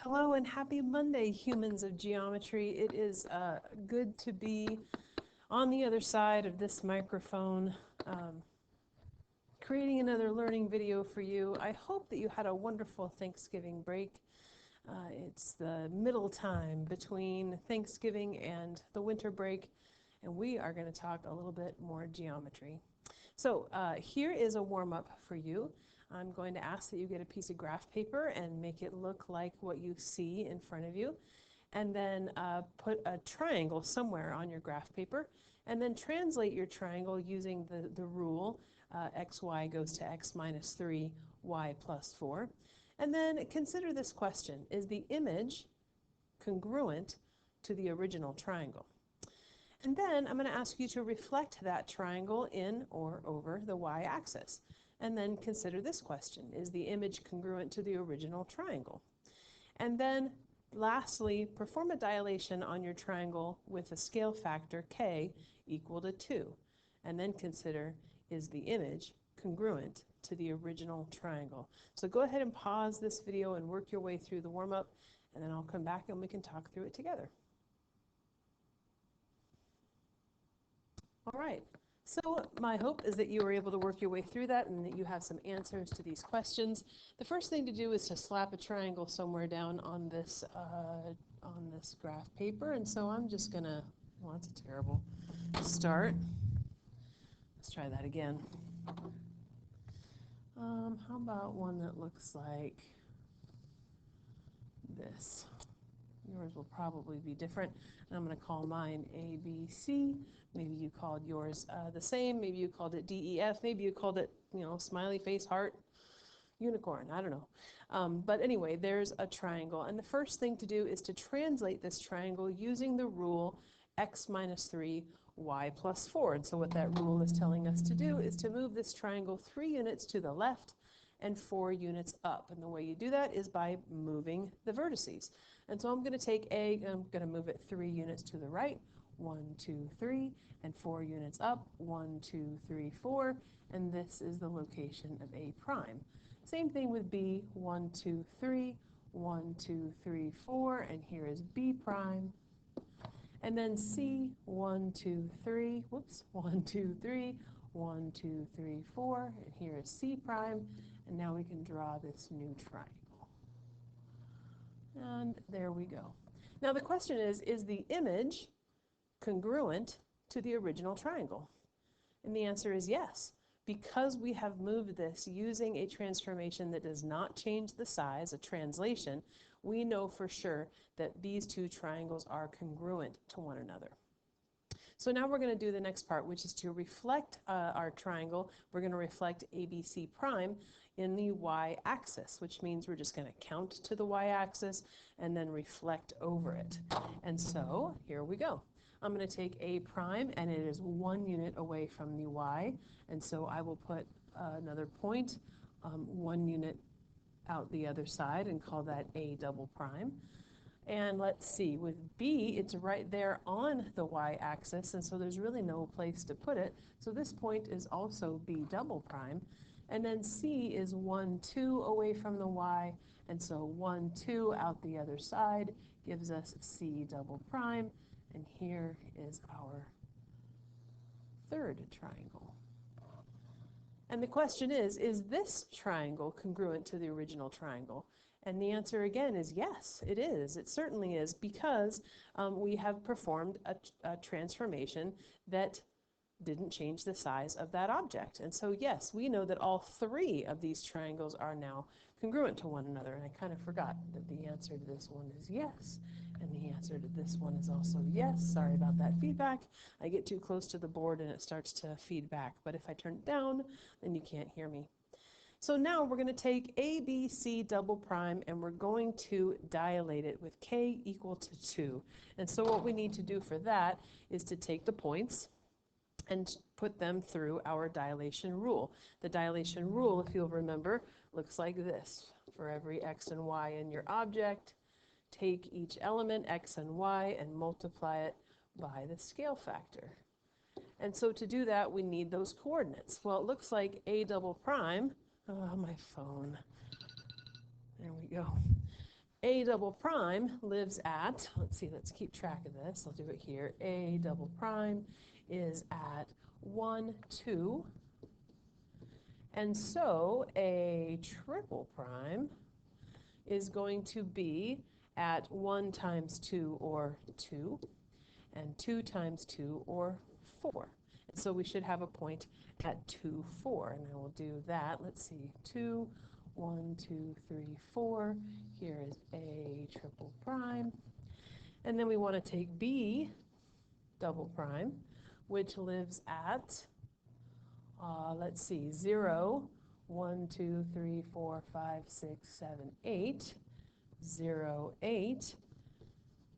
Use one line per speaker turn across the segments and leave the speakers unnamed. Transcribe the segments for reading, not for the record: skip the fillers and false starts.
Hello and happy Monday, humans of geometry. It is good to be on the other side of this microphone, creating another learning video for you. I hope that you had a wonderful Thanksgiving break. It's the middle time between Thanksgiving and the winter break, and we are going to talk a little bit more geometry. So here is a warm-up for you. I'm going to ask that you get a piece of graph paper and make it look like what you see in front of you, and then put a triangle somewhere on your graph paper, and then translate your triangle using the rule xy goes to x minus 3, y plus 4. And then consider this question: is the image congruent to the original triangle? And then I'm going to ask you to reflect that triangle in or over the y-axis. And then consider this question: is the image congruent to the original triangle? And then lastly, perform a dilation on your triangle with a scale factor k equal to 2. And then consider, is the image congruent to the original triangle? So go ahead and pause this video and work your way through the warm-up, and then I'll come back and we can talk through it together. All right, so my hope is that you were able to work your way through that and that you have some answers to these questions. The first thing to do is to slap a triangle somewhere down on this graph paper, and so I'm just gonna, well, that's a terrible start. Let's try that again. How about one that looks like this? Yours will probably be different. I'm going to call mine A, B, C. Maybe you called yours the same. Maybe you called it D, E, F. Maybe you called it, smiley face, heart, unicorn. I don't know. But anyway, there's a triangle. And the first thing to do is to translate this triangle using the rule x minus 3, y plus 4. And so what that rule is telling us to do is to move this triangle 3 units to the left and 4 units up. And the way you do that is by moving the vertices. And so I'm going to take A, and I'm going to move it 3 units to the right, 1, 2, 3, and 4 units up, 1, 2, 3, 4, and this is the location of A prime. Same thing with B, 1, 2, 3, 1, 2, 3, 4, and here is B prime. And then C, 1, 2, 3, whoops, 1, 2, 3, 1, 2, 3, 4, and here is C prime, and now we can draw this new triangle. And there we go. Now the question is the image congruent to the original triangle? And the answer is yes. Because we have moved this using a transformation that does not change the size, a translation, we know for sure that these two triangles are congruent to one another. So now we're going to do the next part, which is to reflect our triangle. We're going to reflect ABC prime in the y-axis, which means we're just going to count to the y-axis and then reflect over it. And so here we go. I'm going to take A prime, and it is 1 unit away from the y, and so I will put another point 1 unit out the other side and call that A double prime. And let's see, with B, it's right there on the y-axis, and so there's really no place to put it. So this point is also B double prime. And then C is 1, 2 away from the y, and so 1, 2 out the other side gives us C double prime. And here is our third triangle. And the question is this triangle congruent to the original triangle? And the answer again is yes, it is. It certainly is, because we have performed a transformation that didn't change the size of that object. And so yes, we know that all 3 of these triangles are now congruent to one another. And I kind of forgot that the answer to this one is yes. And the answer to this one is also yes. Sorry about that feedback. I get too close to the board and it starts to feed back. But if I turn it down, then you can't hear me. So now we're going to take ABC double prime and we're going to dilate it with k equal to 2. And so what we need to do for that is to take the points and put them through our dilation rule. The dilation rule, if you'll remember, looks like this. For every x and y in your object, take each element, x and y, and multiply it by the scale factor. And so to do that, we need those coordinates. Well, it looks like A double prime, oh, my phone, there we go. A double prime lives at, let's see, let's keep track of this. I'll do it here. A double prime is at 1, 2. And so a triple prime is going to be at 1 times 2, or 2, and 2 times 2, or 4. And so we should have a point at 2, 4. And I will do that. Let's see, 2, 1, 2, 3, 4. Here is a triple prime. And then we want to take B double prime, which lives at, let's see, 0, 1, 2, 3, 4, 5, 6, 7, 8, 0, 8,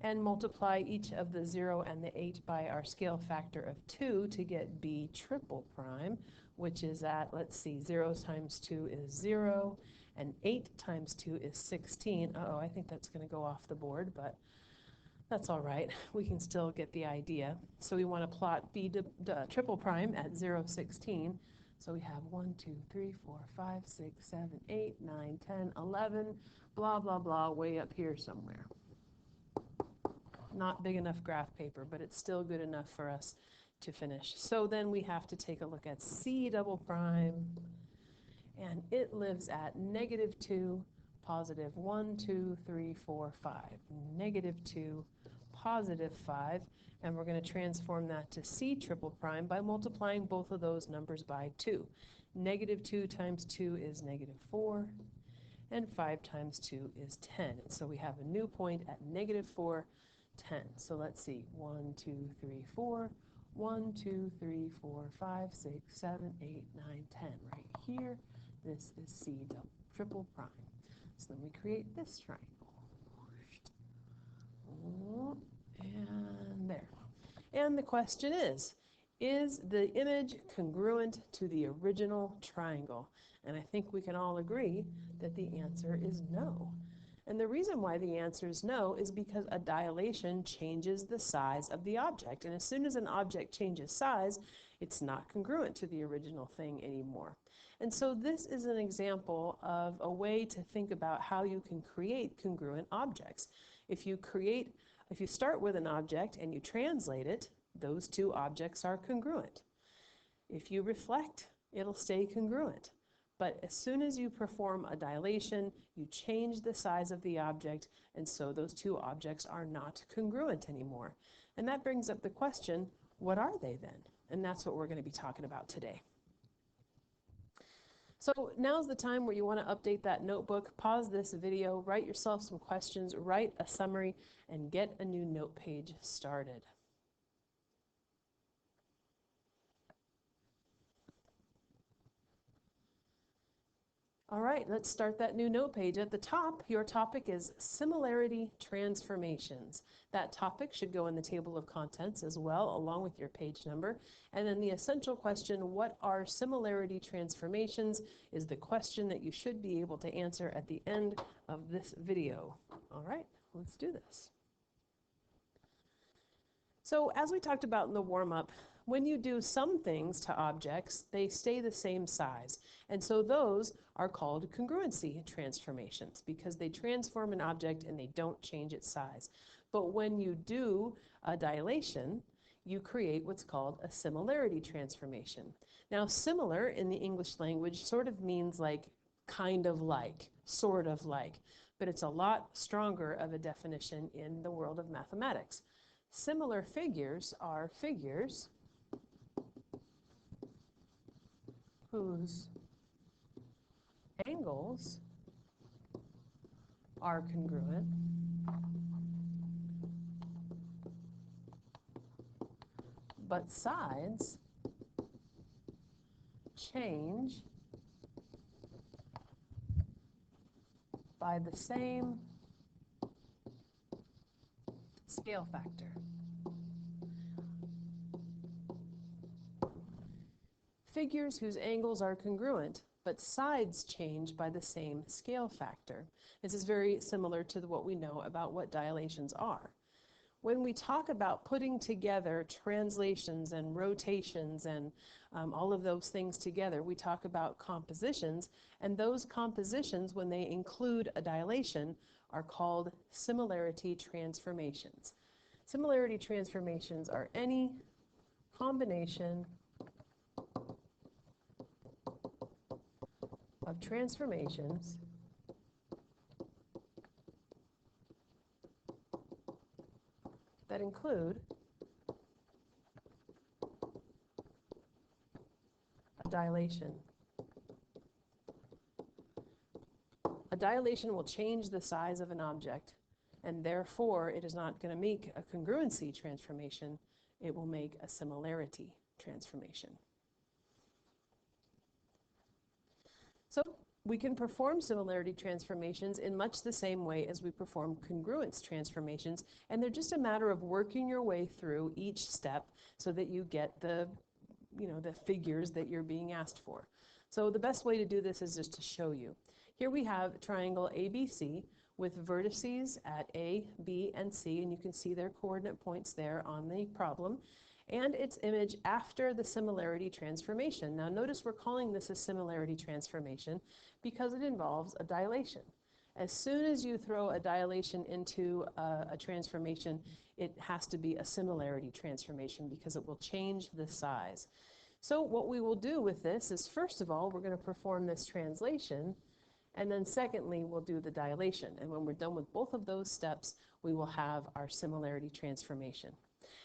and multiply each of the 0 and the 8 by our scale factor of 2 to get B triple prime, which is at, let's see, 0 times 2 is 0, and 8 times 2 is 16. Uh-oh, I think that's going to go off the board, but that's all right. We can still get the idea. So we want to plot B triple prime at 0, 16. So we have 1, 2, 3, 4, 5, 6, 7, 8, 9, 10, 11, blah, blah, blah, way up here somewhere. Not big enough graph paper, but it's still good enough for us to finish. So then we have to take a look at C double prime, and it lives at -2, positive 1, 2, 3, 4, 5, -2, positive 5, and we're going to transform that to C triple prime by multiplying both of those numbers by 2. -2 times 2 is -4, and 5 times 2 is 10. So we have a new point at -4, 10. So let's see, 1, 2, 3, 4, 1, 2, 3, 4, 5, 6, 7, 8, 9, 10. Right here, this is C triple prime. So then we create this triangle. And there. And the question is the image congruent to the original triangle? And I think we can all agree that the answer is no. And the reason why the answer is no is because a dilation changes the size of the object. And as soon as an object changes size, it's not congruent to the original thing anymore. And so this is an example of a way to think about how you can create congruent objects. If you start with an object and you translate it, those two objects are congruent. If you reflect, it'll stay congruent. But as soon as you perform a dilation, you change the size of the object, and so those two objects are not congruent anymore. And that brings up the question, what are they then? And that's what we're going to be talking about today. So now's the time where you want to update that notebook, pause this video, write yourself some questions, write a summary, and get a new note page started. All right, let's start that new note page. At the top, your topic is similarity transformations. That topic should go in the table of contents as well, along with your page number. And then the essential question, what are similarity transformations, is the question that you should be able to answer at the end of this video. All right, let's do this. So as we talked about in the warm-up, when you do some things to objects, they stay the same size. And so those are called congruency transformations because they transform an object and they don't change its size. But when you do a dilation, you create what's called a similarity transformation. Now, similar in the English language sort of means like, kind of like, sort of like, but it's a lot stronger of a definition in the world of mathematics. Similar figures are figures whose angles are congruent but sides change by the same scale factor. Figures whose angles are congruent, but sides change by the same scale factor. This is very similar to what we know about what dilations are. When we talk about putting together translations and rotations and all of those things together, we talk about compositions, and those compositions, when they include a dilation, are called similarity transformations. Similarity transformations are any combination of transformations that include a dilation. A dilation will change the size of an object, and therefore it is not going to make a congruency transformation, it will make a similarity transformation. So we can perform similarity transformations in much the same way as we perform congruence transformations, and they're just a matter of working your way through each step so that you get the figures that you're being asked for. So the best way to do this is just to show you. Here we have triangle ABC with vertices at A, B, and C, and you can see their coordinate points there on the problem, and its image after the similarity transformation. Now notice we're calling this a similarity transformation because it involves a dilation. As soon as you throw a dilation into a transformation, it has to be a similarity transformation because it will change the size. So what we will do with this is, first of all, we're going to perform this translation, and then secondly, we'll do the dilation. And when we're done with both of those steps, we will have our similarity transformation.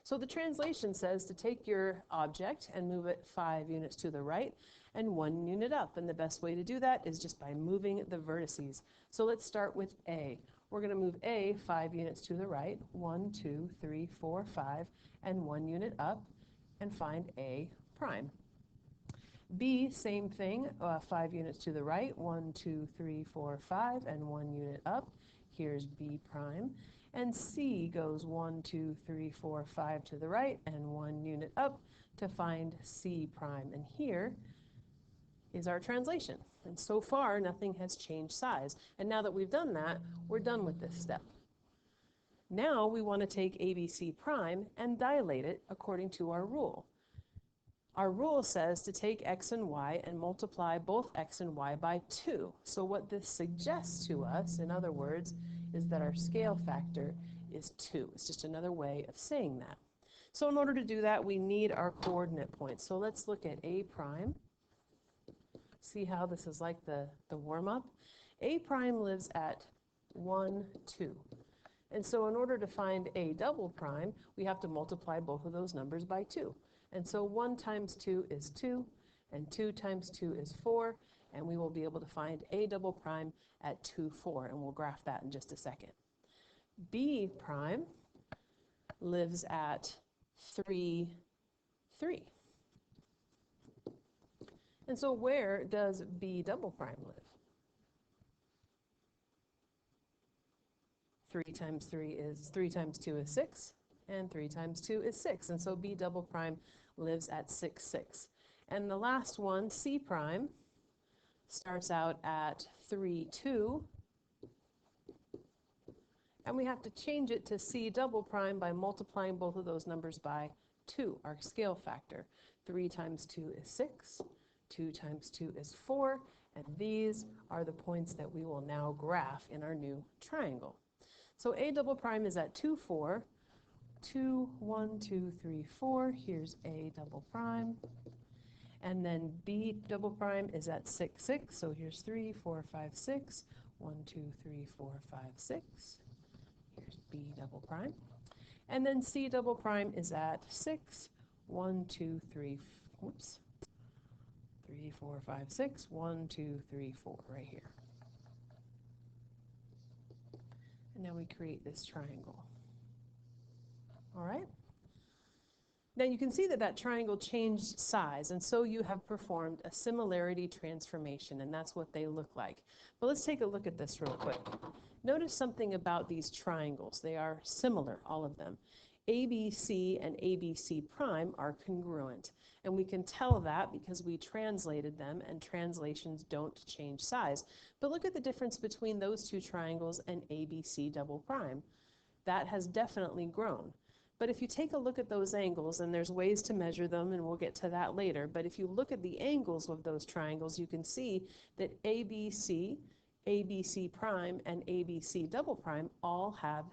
So the translation says to take your object and move it 5 units to the right and 1 unit up. And the best way to do that is just by moving the vertices. So let's start with A. We're going to move A 5 units to the right, 1, 2, 3, 4, 5, and 1 unit up, and find A prime. B, same thing, 5 units to the right, 1, 2, 3, 4, 5, and 1 unit up. Here's B prime. And C goes 1, 2, 3, 4, 5 to the right, and 1 unit up to find C prime. And here is our translation. And so far, nothing has changed size. And now that we've done that, we're done with this step. Now we want to take ABC prime and dilate it according to our rule. Our rule says to take x and y and multiply both x and y by 2. So what this suggests to us, in other words, is that our scale factor is 2. It's just another way of saying that. So in order to do that, we need our coordinate points. So let's look at A prime. See how this is like the warm-up? A prime lives at 1, 2. And so in order to find A double prime, we have to multiply both of those numbers by 2. And so 1 times 2 is 2, and 2 times 2 is 4, and we will be able to find A double prime at 2, 4, and we'll graph that in just a second. B prime lives at 3, 3. And so where does B double prime live? 3 times 2 is 6, and 3 times 2 is 6, and so B double prime lives at 6, 6. And the last one, C prime, starts out at 3, 2, and we have to change it to C double prime by multiplying both of those numbers by 2, our scale factor. 3 times 2 is 6, 2 times 2 is 4, and these are the points that we will now graph in our new triangle. So A double prime is at 2, 4, 2, 1, 2, 3, 4. Here's A double prime. And then B double prime is at 6, 6. So here's 3, 4, 5, 6. 1, 2, 3, 4, 5, 6. Here's B double prime. And then C double prime is at 6. 1, 2, 3, 3, 4, 5, 6. 1, 2, 3, 4 right here. And now we create this triangle. All right? Now you can see that that triangle changed size, and so you have performed a similarity transformation, and that's what they look like. But let's take a look at this real quick. Notice something about these triangles. They are similar, all of them. ABC and ABC prime are congruent, and we can tell that because we translated them, and translations don't change size. But look at the difference between those two triangles and ABC double prime. that has definitely grown. But if you take a look at those angles, and there's ways to measure them, and we'll get to that later, but if you look at the angles of those triangles, you can see that ABC, ABC prime, and ABC double prime all have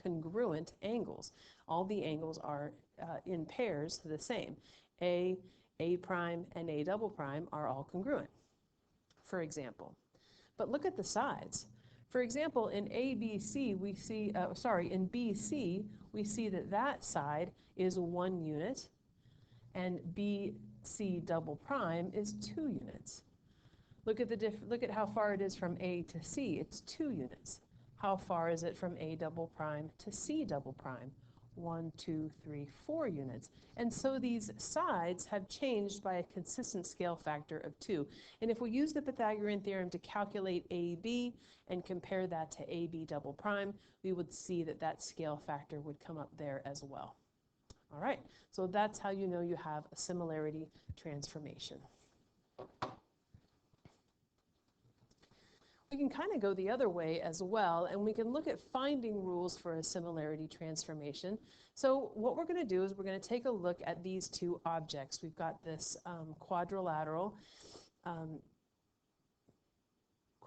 congruent angles. All the angles are in pairs the same. A prime, and A double prime are all congruent, for example. But look at the sides. For example, in ABC, we see, in BC, we see that that side is 1 unit, and BC double prime is 2 units. Look at how far it is from A to C. It's 2 units. How far is it from A double prime to C double prime? 1, 2, 3, 4 units. And so these sides have changed by a consistent scale factor of 2. And if we use the Pythagorean theorem to calculate AB and compare that to AB double prime, we would see that that scale factor would come up there as well. All right, so that's how you know you have a similarity transformation. We can kind of go the other way as well, and we can look at finding rules for a similarity transformation. So what we're going to do is we're going to take a look at these two objects. We've got this quadrilateral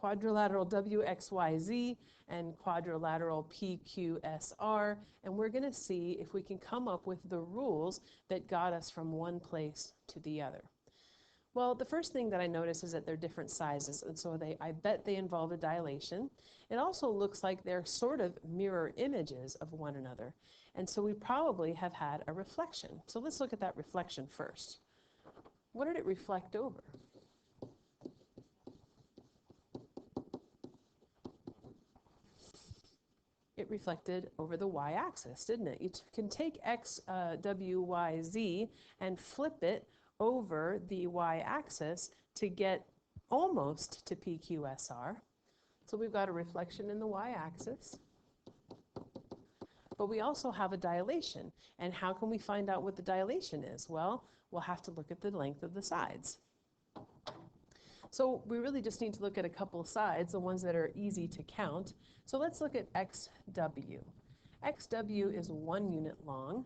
WXYZ and quadrilateral PQSR, and we're going to see if we can come up with the rules that got us from one place to the other. Well, the first thing that I notice is that they're different sizes, and so I bet they involve a dilation. It also looks like they're sort of mirror images of one another, and so we probably have had a reflection. So let's look at that reflection first. What did it reflect over? It reflected over the y-axis, didn't it? You can take x, w, y, z and flip it over the y-axis to get almost to PQSR. So we've got a reflection in the y-axis, but we also have a dilation. And how can we find out what the dilation is? Well, we'll have to look at the length of the sides. So we really just need to look at a couple of sides, the ones that are easy to count. So let's look at XW. XW is 1 unit long,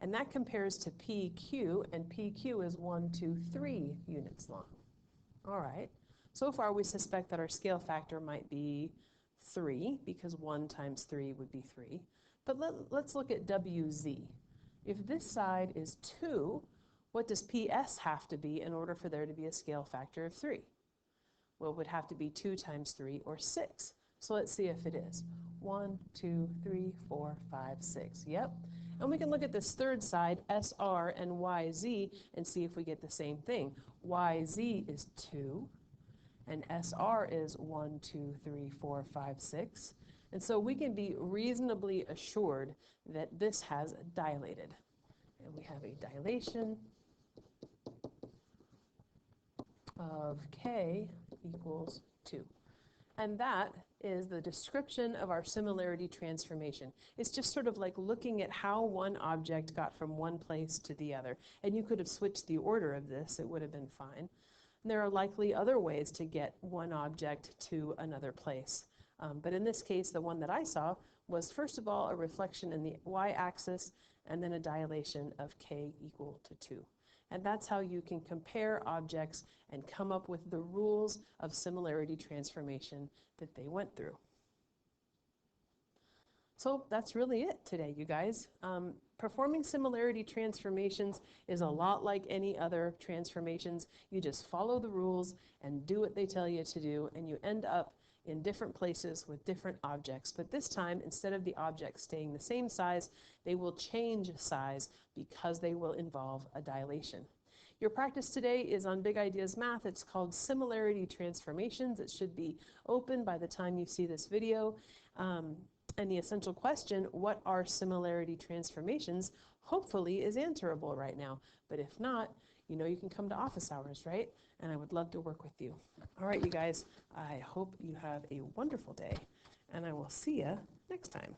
and that compares to PQ, and PQ is 1, 2, 3 units long. All right, so far we suspect that our scale factor might be 3, because 1 times 3 would be 3. But let's look at WZ. If this side is 2, what does PS have to be in order for there to be a scale factor of 3? Well, it would have to be 2 times 3, or 6. So let's see if it is. 1, 2, 3, 4, 5, 6. Yep. And we can look at this third side, SR and YZ, and see if we get the same thing. YZ is 2, and SR is 1, 2, 3, 4, 5, 6. And so we can be reasonably assured that this has dilated. And we have a dilation of K equals 2. And that is the description of our similarity transformation. It's just sort of like looking at how one object got from one place to the other. And you could have switched the order of this, it would have been fine. And there are likely other ways to get one object to another place. But in this case, the one that I saw was, first of all, a reflection in the y-axis, and then a dilation of K equal to 2. And that's how you can compare objects and come up with the rules of similarity transformation that they went through. So that's really it today, you guys. Performing similarity transformations is a lot like any other transformations. You just follow the rules and do what they tell you to do, and you end up in different places with different objects. But this time, instead of the objects staying the same size, they will change size because they will involve a dilation. Your practice today is on Big Ideas Math. It's called Similarity Transformations. It should be open by the time you see this video. And the essential question, what are similarity transformations, hopefully is answerable right now. But if not, you know you can come to office hours, right? And I would love to work with you. All right, you guys, I hope you have a wonderful day, and I will see you next time.